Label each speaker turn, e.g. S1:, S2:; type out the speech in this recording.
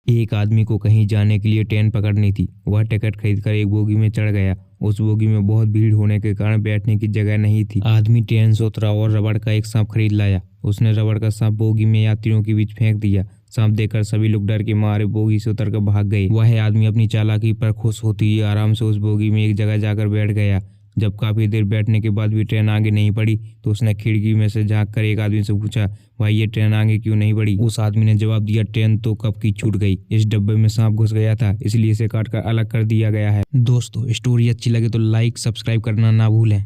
S1: एक आदमी को कहीं जाने के लिए ट्रेन पकड़नी थी। वह टिकट खरीदकर एक बोगी में चढ़ गया। उस बोगी में बहुत भीड़ होने के कारण बैठने की जगह नहीं थी। आदमी ट्रेन से उतरा और रबड़ का एक सांप खरीद लाया। उसने रबड़ का सांप बोगी में यात्रियों के बीच फेंक दिया। सांप देखकर सभी लोग डर के मारे बोगी से उतरकर भाग गए। वह आदमी अपनी चालाकी पर खुश होते ही आराम से उस बोगी में एक जगह जाकर बैठ गया। जब काफी देर बैठने के बाद भी ट्रेन आगे नहीं बढ़ी तो उसने खिड़की में से झांक कर एक आदमी से पूछा, भाई ये ट्रेन आगे क्यों नहीं बढ़ी? उस आदमी ने जवाब दिया, ट्रेन तो कब की छूट गई। इस डब्बे में सांप घुस गया था, इसलिए इसे काट कर अलग कर दिया गया है। दोस्तों, स्टोरी अच्छी लगे तो लाइक सब्सक्राइब करना ना भूलें।